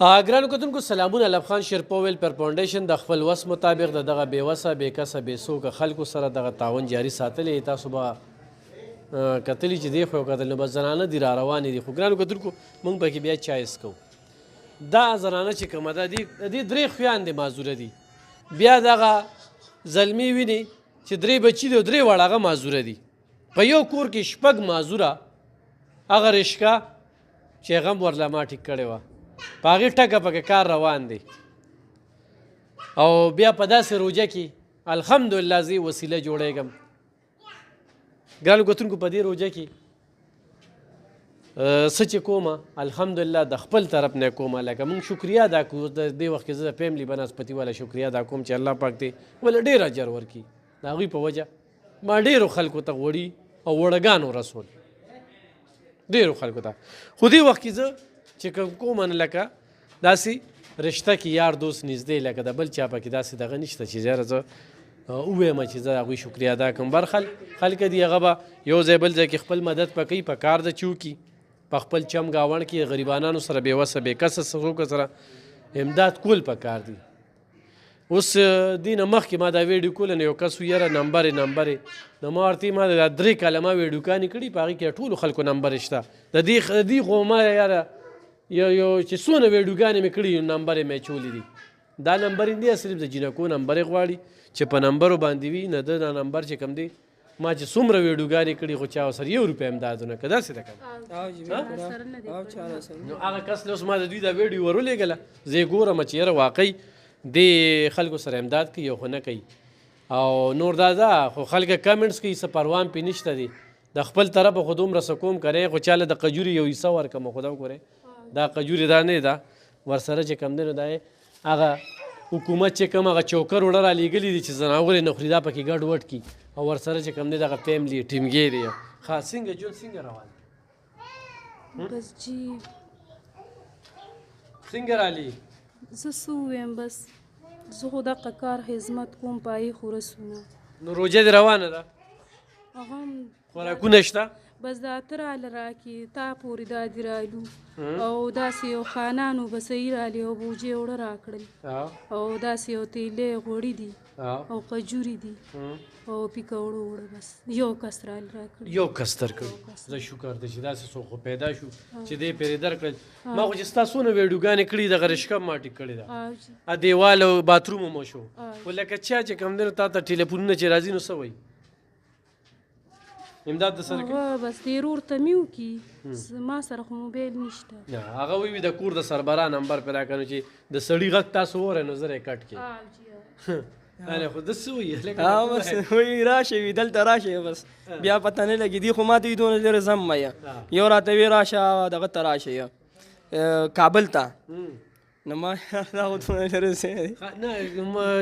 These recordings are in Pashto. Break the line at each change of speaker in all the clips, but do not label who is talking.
ګرانو کتونکو سلامونه. علب خان شیرپویل پر فاونډیشن د خپل وس مطابق د دغه بېوسه بېکسه بېڅوکه خلکو سره دغه تعاون جاري ساتلی. تاسو به کتلي چې دی خو یو کتل نو بس زنانه دي را روانې دي. خو ګرانو کتونکو موږ پکې بیا چایس کوو. دا زنانه چې کومه ده د دې درې خویاندې معذوره دي. بیا دغه زلمي ویني چې درې بچي دي او درې واړه هغه معذوره دي. په یو کور کې شپږ معذوره هغه رشکه چې هغه هم ورله ما ټیک کړې وه په هغې ټکه پکې کار روان دی. او بیا په داسې روجه کې الحمدلله زه وسیله جوړېږم. ګرانو کتونکو په دې روجه کې څه چې کومه الحمدلله د خپل طرف نه کومه. لکه موږ شکریا ادا کوو. د دې وخت کې زه د فیملی بنسبتي والا شکریا ادا کوم چې الله پاک دې ولې ډېر اجر ورکړي. د هغوی په وجه ما ډېرو خلکو ته غوړي او وړګانو رسول ډېرو خلکو ته. خو دې وخت کې زه چې کوم نه لکه داسې رشته کې یار دوست نږدې لکه د بل چا پکې داسې دغه نشته چې زیاره زه ووایم چې زه هغوی شکریا ادا کړم. بر خلک دي هغه به یو ځای بل ځای کې خپل مدد په کوي. په کار ده چې وکړي په خپل چم ګاونډ کې غریبانانو سره بېوسه بېکسه څوکو سره امداد کول په کار دي. اوس دې نه مخکې ما دا ویډیو کوله نو یو کس یاره نمبر نو ما ورته ما دا 3 کاله ما ویډیوګانې کړي په هغې کې ټولو خلکو نمبر شته. د دې خو ما یاره یو چې څونه ویډیوګانې مې کړي نمبر یې مې چولی دي. دا نمبر یې دی صرف د جینکو نمبر یې غواړي چې په نمبرو باندې وي. نه د نمبر چې کوم دی ما چې څومره ویډیوګانې کړي خو چا ورسره 1 روپۍ امدادونه که داسې ده که نو هغه کس له اوس ما د دوی دا ویډیو ورولېږله. زه یې ګورم چې یاره واقعي دې خلکو سره امداد کوي او خو نه کوي. او نور دا ده خو خلک کمنټس کوي څه پروان پې نشته دی. د خپل طرفه خو دومره څه کوم کرې خو چاله د قجوري یو حصه ورکړم. خو دا وګورئ دا قجوري دا نه ده ورسره چې کوم دی نو دا هغه حکومت چې کوم هغه چوکر وړه را لیږلي دي چې ځناور یې نه خوري دا پکې ګډ وډ کي او ورسره چې کوم دی دغه فیملي ټیمګی دی. ښه څنګه جون څنګه روان
بس جی
څنګه رالي
زه څه ووایم بس زه خو دغه کار خدمت کوم په هغې خو رسونه
نو روژه دې روانه ده
هغه هم
خوراکونه شته
بس دا ته راله راکړي تا پورې دا دې رالو او داسې یو خانانو به صحیح رالي او بوجې وړه راکړل او داسې یو تیلې غوړي دي او قجوري دي او پیکوړو وړه بس یو کس راله راکړل
یو کس درکړل. زه شکر دی چې داسې څوک خو پیدا شو چې دی پرې درکړل. ما خو چې ستا څونه ویډیوګانې کړي دغه رشکه ما ټیک کړې ده دیوال او باتروم مو شو. خو لکه چا چې کوم دی نو تا ته ټلیفونونه چې راځي نو څه وایي امداد در سره
کوي بس دې ورور ته مې وکړي ما سره خو موبایل نشته.
هغه وایي د کور د سربراه نمبر پیدا کړو چې د سړي غږ تاسو وره نو زه یې کټ کړي. خو ده څه وایي
بس وایي راشئ دلته راشئ بس بیا پته نه لګي دي خو ما ته دونه لرې ځم یم یو راته وی راشه دغه ته راشئ کابل ته نو ما دا خو دونه لرې ځای دی
نه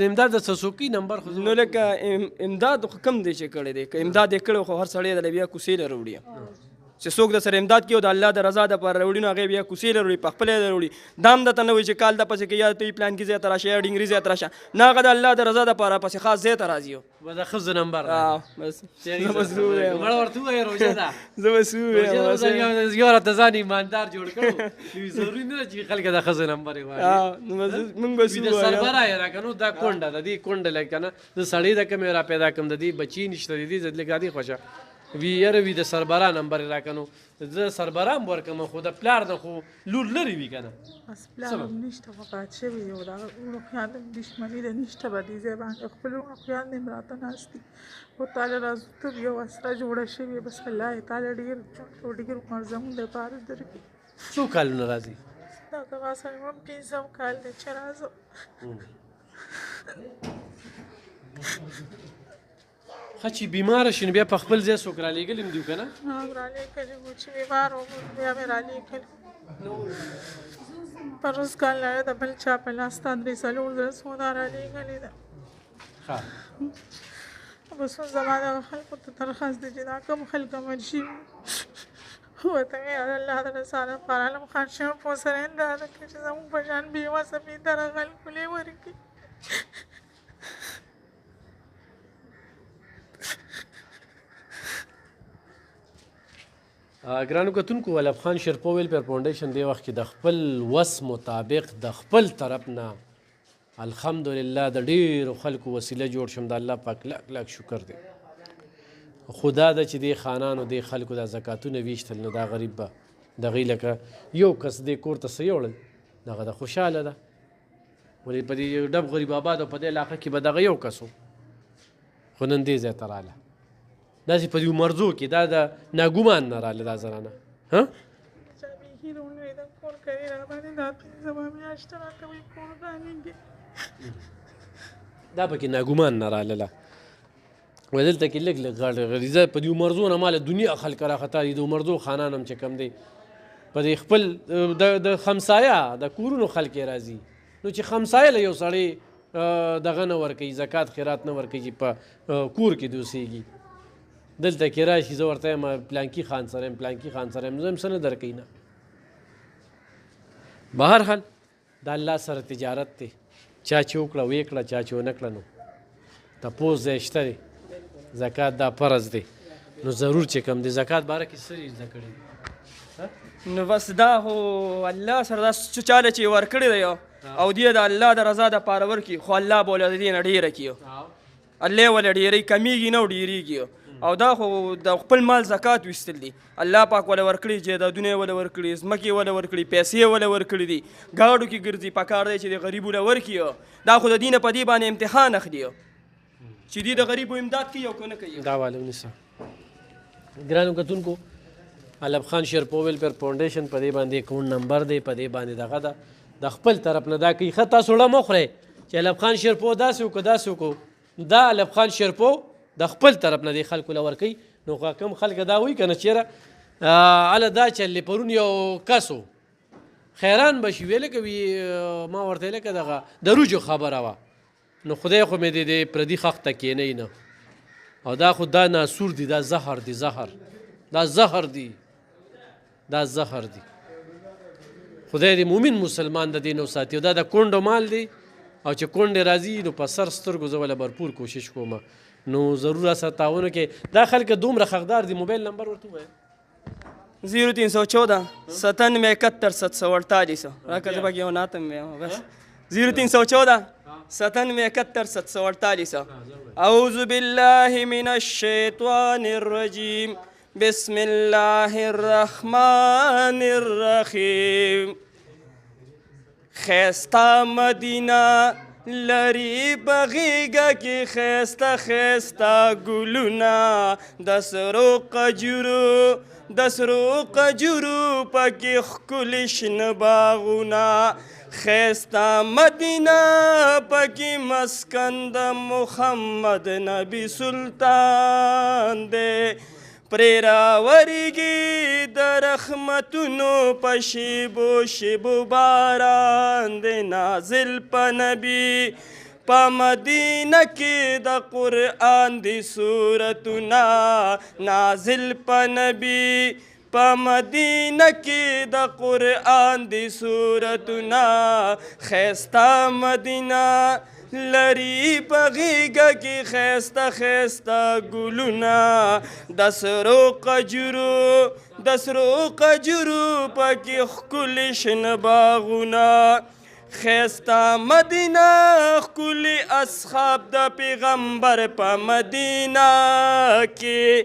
امداد د څوکۍ نمبر خو
نو لکه امداد خو کم دی چې کړی دی که امداد یې کړی خو هر سړی دله بیا کوڅې له راوړي چې څوک د سره امداد کوي او د الله د رضا دپاره راوړي نو هغې بیا کوڅې له راوړي په خپله یې راوړي. دا هم درته نه وایي چې کال دپسې که یا ته یې پلانکي ځای ته راشه یا ډنګري ځای ته راشه نه هغه د الله د رضا دپاره پسې خاص ځای ته راځي
به د ښځو نمبر
بس
زه بس ورته ووایه روژه ده
زه بس ووایم
یو راته ځان ایماندار جوړ کړو ضروري نه ده چې خلک د ښځو نمبر یې وایي.
موږ بس
د سربراه یې را که نو دا کونډه د دې کونډه لکه که نه زه سړی د کومې را پیدا کړم د دې بچي نشته د دې زه لږ دا دې خوښه وي یاره وي د سربراه نمبر یې را که نو زه سربراه هم ورکړم خو د پلار نه خو لور لرې وي که نه
بس پلار هم نشته وفات شوي یو د هغه وروڼو خویان هم دښمني ده نشته به دې ځای باندې خپل وروڼه خویان هم راته ناست دي خو تاله رازوتب یو اسره جوړه شوې بس الله یې تعالی ډېر عمر زموږ دپاره درکړي.
څو کالونه راځي
دا زما سره هم 5 کال دی چې راځم.
ښه چې بیماره شي نو بیا په خپل ځای څوک رالېږلي هم دي که نه
رالېږلي وو چې بیمار وم بیا مې رالېږلي په روز کال نه د بل چا په لاس تا 3-4 زره سودا رالېږلې ده. بس اوس زما دغه خلکو ته درخواست دی چې دا کوم خلک مړ شوي ورته مې الله د رضا لپاره علم خان شیرپور سره اندازه کړي چې زموږ په شان بېوسه بېدره خلکو لې ورکړي.
ګرانو کتونکو ولب خان شیرپو ویلفیر فاونډیشن دې وخت کې د خپل وس مطابق د خپل طرف نه الحمدلله د ډېرو خلکو وسیله جوړ شم د الله پاک لاک لاک شکر دی خو دا ده چې دې خانانو دې خلکو دا زکاتونه ویشتل نو دا غریب به دغې لکه یو کس دې کور ته څه یوړل دغه د خوشحاله ده ولې په دې ډب غریب آباد او په دې علاقه کې به دغه یو کس و خو نن دې ځای ته راله داسې په دې مرزو کې دا د ناګومان نه راله دا زنانه ها
چا بیخي روڼوي د کور کوي راباندې دا پنځمه میاشته راکوي کور رانیږي
دا پکې ناګومان نه رالله و دلته کې لږ لږ غریزه په دې مرزو نه مال دنیا خلک راخطا دي د مرزو خانان هم چې کم دی په دې خپل د خمسایه د کورونو خلک راځي نو چې خمسایه له یو سړی دغه نه ورکوي زکات خیرات نه ورکوي چې په کور کې دې اوسېږي دلته کې راشي زه ورته یم پلانکي خان سره یم پلانکي خان سره یم زه هم څه نه درکوي نه بهرحال د الله سره تجارت دی چا چې وکړه ویې کړه چا چې ونه کړه نو تپوس ځای شته دی زکات دا فرض دی نو ضرور چې کم دی زکات باره کې څه زده کړي
نو بس دا خو الله سره دا چاله چې ورکړی دی او دې د الله د رضا دپاره ورکړي خو الله به له دې نه ډېره کړي الله وله ډېرې کمیږي نه او ډېرېږي او دا خو د خپل مال زکات ویستل دي الله پاک وله ورکړي جایدادونه یې وله ورکړي ځمکې وله ورکړي پیسې یې وله ورکړي دي ګاډو کې ګرځي پکار دی چې د غریبو له ورکړي دا خو د دې نه په دې باندې امتحان اخلي چې دې د غریبو امداد کوي او که نه کوي
دا واله ونیسه ګرانو کتونکو علب خان شیرپو ویلفیر فاونډیشن په دې باندې اکاونټ نمبر دی په دې باندې دغه ده د خپل طرف نه دا کوي ښه تاسو ړه مه خورئ چې علب خان شیرپو داسې وکړو داسې وکړو دا علب خان شیرپو د خپل طرف نه دې خلکو له ورکوي نو کم خلک دا وایي که نه چېرې هله دا چلې پرون یو کس و خیران به شي ویې لکه وي ما ورته لکه دغه د روجو خبره وه نو خدای خو مې د پردي خښ ته کښېنوي نه او دا خو دا ناسور دی دا زهر دی زهر دا زهر دی دا زهر دی خدای دې مومن مسلمان د دې نه وساتي او دا د کونډو مال دی او چې کونډې راځي نو په سر سترګو زه وله بھرپور کوشش کوم نو ضرور راسره تعاونو کې دا خلک دومره حقدار دي موبایل نمبر ورته ووایه
0314 97 748 راکه زه پکې یو ناتم یم بس 0314 97 748 اعوذ بالله من الشیطان الرجیم بسم الله الرحمن الرحیم خیستا مدینہ لری بغیگا کی خیستا خیستا گلونا دسرو قجرو پاکی خکلشن باغونا خیستا مدینہ پاکی مسکند محمد نبی سلطان دے پریراوریگی در رحمتونو پشیبو شیبو باران دے نازل پا نبی پا مدینہ کی دا قرآن دی سورتنا نازل پا نبی پا مدینہ کی دا قرآن دی سورتنا خیستا مدینہ لری بغیگا کی خیستا خیستا گلونا دسرو قجرو پاکی خکلشن باغونا خیستا مدینہ خکلی اصحاب دا پیغمبر پا مدینہ کی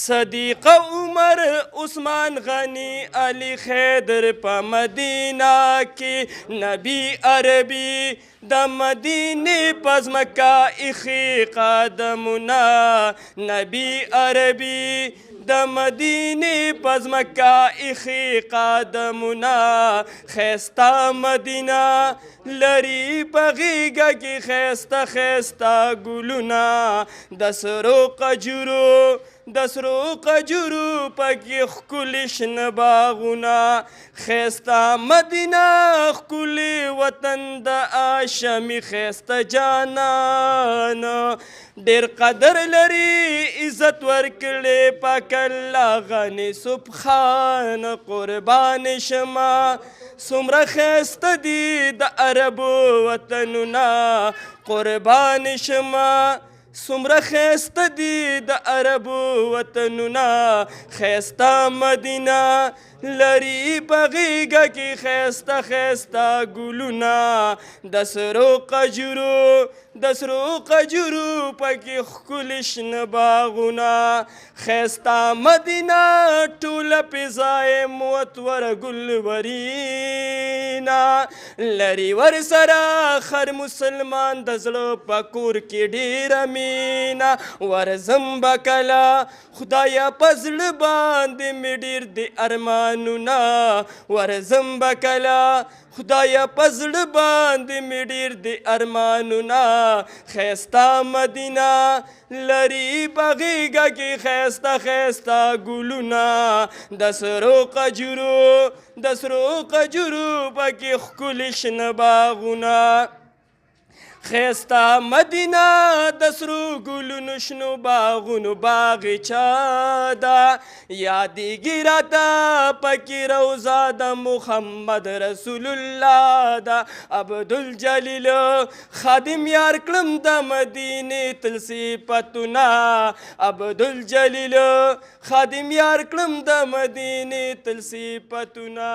صدیق عمر عثمان غنی علی خیدر پا مدینہ کی نبی عربی دا مدینی پز مکہ اخی قادمنا نبی عربی دا مدینی پز مکہ اخی قادمنا خیستا مدینہ لری بغیگا کی خیستا خیستا گلونا دسرو قجرو پاکی خکلشن باغونا خیستا مدینہ خکلی وطن دا آشمی خیستا جانان دیر قدر لری عزت ورکڑے پاک اللہ غنی سبحان قربان شما سمرا خیستا دی دا عربو وطننا قربان شما څومره ښایسته دي د عربو وطنونه ښایسته مدینه لري په غېږه کې ښایسته ښایسته ګلونه د سرو قجرو پکې ښکلي شنه باغونه ښایسته مدینه ټوله فضایم وتوره ګلورینه لري ورسره هر مسلمان د زړه په کور کې ډېره مینه ورځم به کله خدایه په زړه باندې مې ډېر د ارمانونه ورځم به کله خدایه په زړه باندې مې ډېر د ارمانونه ښایسته مدینه لري په غېږه کې ښایسته ښایسته ګلونه د سرو قجرو پکې ښکلي شنه باغونه ښایسته مدینه د سرو ګلونو شنو باغونو باغچه ده یادېږي راته پکې روضه د محمد رسول الله ده عبدالجلیل خادم یار کړم د مدینې تل صفتونه عبدالجلیل خادم یار کړم د مدینې تل صفتونه